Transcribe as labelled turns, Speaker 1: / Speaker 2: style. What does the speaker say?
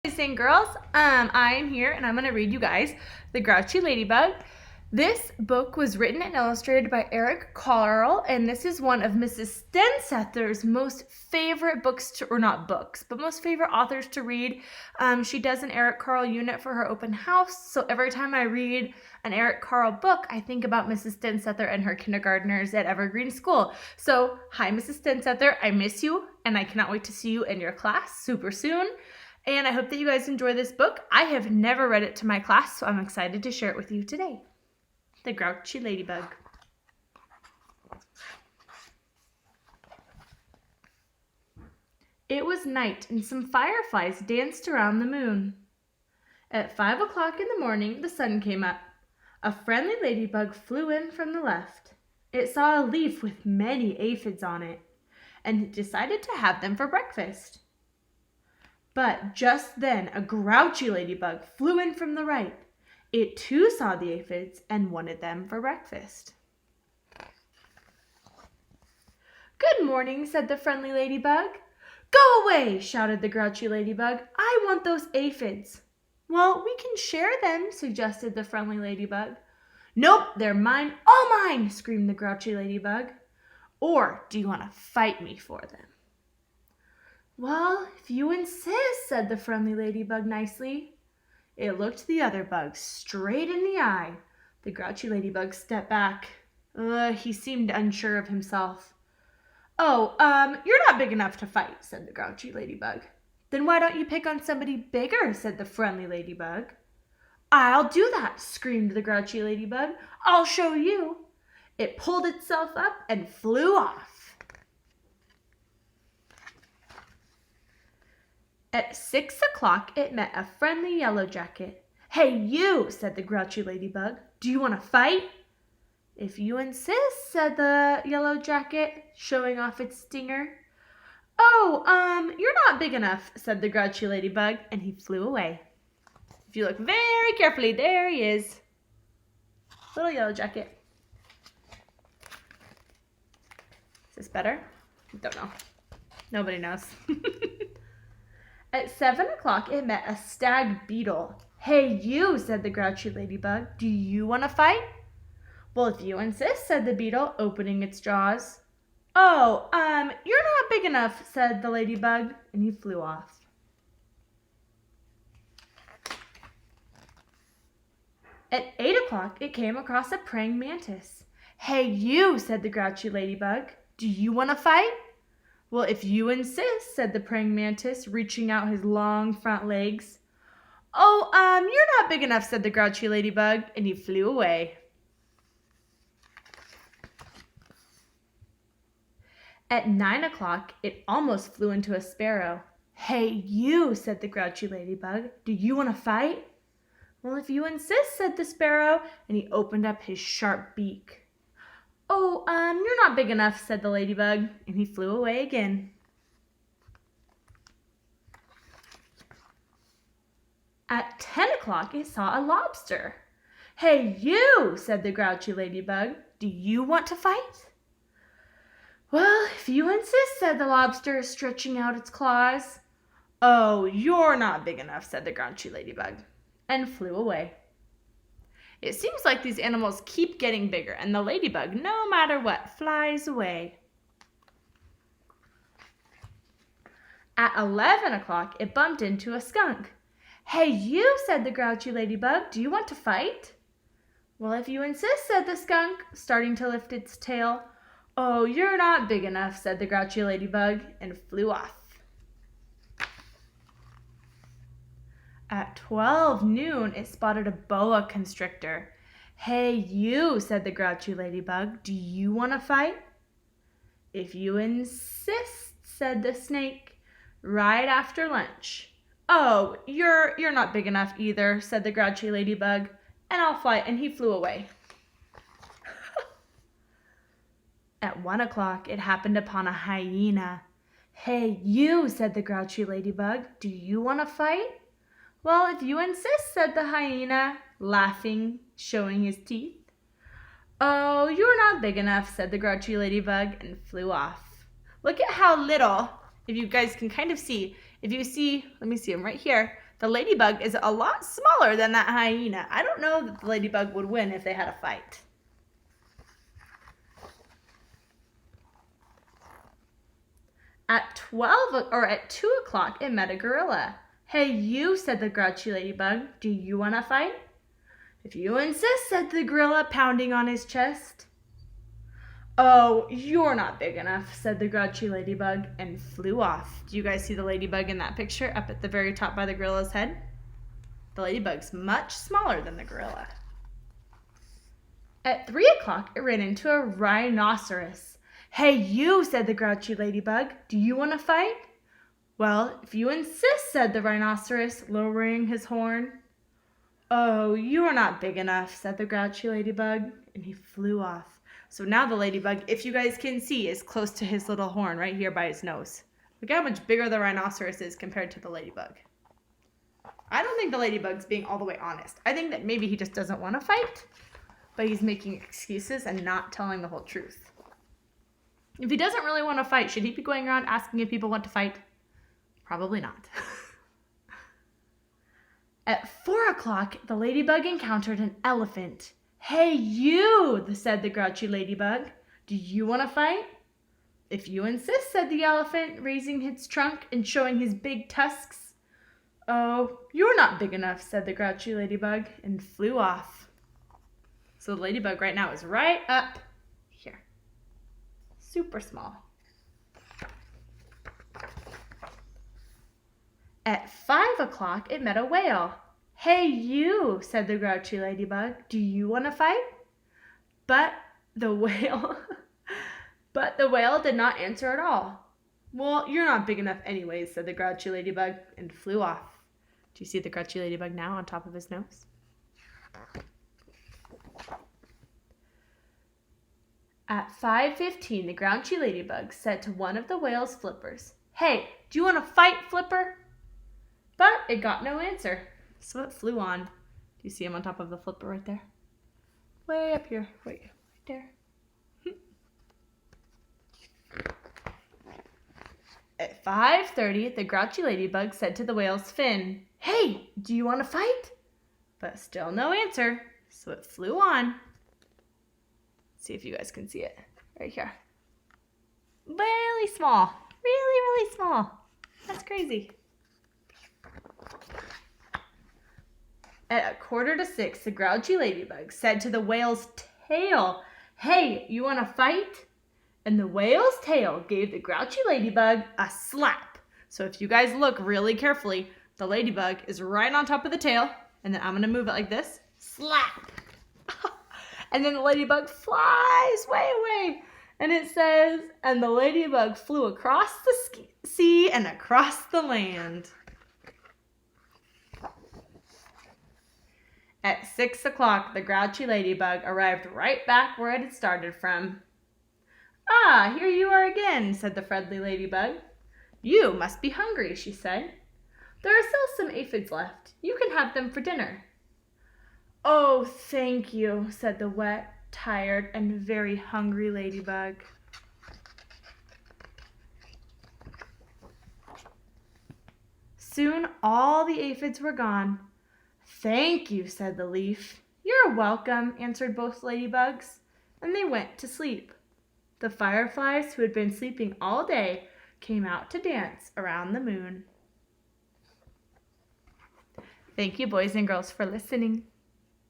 Speaker 1: Boys and girls, I am here and I'm going to read you guys The Grouchy Ladybug. This book was written and illustrated by Eric Carle, and this is one of Mrs. Stensether's most favorite books most favorite authors to read. She does an Eric Carle unit for her open house, so every time I read an Eric Carle book, I think about Mrs. Stensether and her kindergartners at Evergreen School. So, hi Mrs. Stensether, I miss you, and I cannot wait to see you in your class super soon. And I hope that you guys enjoy this book. I have never read it to my class, so I'm excited to share it with you today. The Grouchy Ladybug. It was night, and some fireflies danced around the moon. At 5 o'clock in the morning, the sun came up. A friendly ladybug flew in from the left. It saw a leaf with many aphids on it, and it decided to have them for breakfast. But just then, a grouchy ladybug flew in from the right. It too saw the aphids and wanted them for breakfast. "Good morning," said the friendly ladybug. "Go away," shouted the grouchy ladybug. "I want those aphids." "Well, we can share them," suggested the friendly ladybug. "Nope, they're mine, all mine," screamed the grouchy ladybug. "Or do you want to fight me for them?" "Well, if you insist," said the friendly ladybug nicely. It looked the other bug straight in the eye. The grouchy ladybug stepped back. He seemed unsure of himself. "Oh, you're not big enough to fight," said the grouchy ladybug. "Then why don't you pick on somebody bigger?" said the friendly ladybug. "I'll do that," screamed the grouchy ladybug. "I'll show you." It pulled itself up and flew off. At 6 o'clock, it met a friendly yellow jacket. "Hey, you," said the grouchy ladybug. "Do you want to fight?" "If you insist," said the yellow jacket, showing off its stinger. "Oh, you're not big enough," said the grouchy ladybug, and he flew away. If you look very carefully, there he is. Little yellow jacket. Is this better? Don't know. Nobody knows. At 7 o'clock, it met a stag beetle. "Hey, you," said the grouchy ladybug. "Do you want to fight?" "Well, if you insist," said the beetle, opening its jaws. "Oh, you're not big enough," said the ladybug, and he flew off. At 8 o'clock, it came across a praying mantis. "Hey, you," said the grouchy ladybug. "Do you want to fight?" "Well, if you insist," said the praying mantis, reaching out his long front legs. "Oh, you're not big enough," said the grouchy ladybug, and he flew away. At 9 o'clock, it almost flew into a sparrow. "Hey, you," said the grouchy ladybug. "Do you want to fight?" "Well, if you insist," said the sparrow, and he opened up his sharp beak. "Oh, you're not big enough," said the ladybug, and he flew away again. At 10 o'clock, it saw a lobster. "Hey, you," said the grouchy ladybug. "Do you want to fight?" "Well, if you insist," said the lobster, stretching out its claws. "Oh, you're not big enough," said the grouchy ladybug, and flew away. It seems like these animals keep getting bigger, and the ladybug, no matter what, flies away. At 11 o'clock, it bumped into a skunk. "Hey, you," said the grouchy ladybug. "Do you want to fight?" "Well, if you insist," said the skunk, starting to lift its tail. "Oh, you're not big enough," said the grouchy ladybug, and flew off. At 12 noon, it spotted a boa constrictor. "Hey, you," said the grouchy ladybug. "Do you want to fight?" "If you insist," said the snake, "right after lunch." "Oh, you're not big enough either," said the grouchy ladybug, "and I'll fly," and he flew away. At 1 o'clock, it happened upon a hyena. "Hey, you," said the grouchy ladybug. "Do you want to fight?" "Well, if you insist," said the hyena, laughing, showing his teeth. "Oh, you're not big enough," said the grouchy ladybug, and flew off. Look at how little, if you guys can kind of see, if you see, let me see them right here, The ladybug is a lot smaller than that hyena. I don't know that the ladybug would win if they had a fight. At 2 o'clock, it met a gorilla. "Hey, you," said the grouchy ladybug. "Do you want to fight?" "If you insist," said the gorilla, pounding on his chest. "Oh, you're not big enough," said the grouchy ladybug, and flew off. Do you guys see the ladybug in that picture up at the very top by the gorilla's head? The ladybug's much smaller than the gorilla. At 3 o'clock, it ran into a rhinoceros. "Hey, you," said the grouchy ladybug. "Do you want to fight?" "Well, if you insist," said the rhinoceros, lowering his horn. "Oh, you are not big enough," said the grouchy ladybug, and he flew off. So now the ladybug, if you guys can see, is close to his little horn right here by his nose. Look how much bigger the rhinoceros is compared to the ladybug. I don't think the ladybug's being all the way honest. I think that maybe he just doesn't want to fight, but he's making excuses and not telling the whole truth. If he doesn't really want to fight, should he be going around asking if people want to fight? Probably not. At 4 o'clock, the ladybug encountered an elephant. "Hey, you," said the grouchy ladybug. "Do you want to fight?" "If you insist," said the elephant, raising its trunk and showing his big tusks. "Oh, you're not big enough," said the grouchy ladybug, and flew off. So the ladybug right now is right up here. Super small. At 5 o'clock, it met a whale. "Hey, you," said the grouchy ladybug. "Do you want to fight?" But the whale did not answer at all. "Well, you're not big enough anyways," said the grouchy ladybug, and flew off. Do you see the grouchy ladybug now on top of his nose? At 5:15, the grouchy ladybug said to one of the whale's flippers, "Hey, do you want to fight, Flipper?" But it got no answer, so it flew on. Do you see him on top of the flipper right there? Way up here. Wait, right there. At 5:30, the grouchy ladybug said to the whale's fin, "Hey, do you want to fight?" But still no answer, so it flew on. See if you guys can see it right here. Really small. Really, really small. That's crazy. At 5:45, the grouchy ladybug said to the whale's tail, "Hey, you want to fight?" And the whale's tail gave the grouchy ladybug a slap. So if you guys look really carefully, the ladybug is right on top of the tail, and then I'm going to move it like this. Slap! And then the ladybug flies way away. And it says, "And the ladybug flew across the sea and across the land." At 6 o'clock, the grouchy ladybug arrived right back where it had started from. "Ah, here you are again," said the friendly ladybug. "You must be hungry," she said. "There are still some aphids left. You can have them for dinner." "Oh, thank you," said the wet, tired, and very hungry ladybug. Soon all the aphids were gone. "Thank you," said the leaf. "You're welcome," answered both ladybugs, and they went to sleep. The fireflies, who had been sleeping all day, came out to dance around the moon. Thank you, boys and girls, for listening.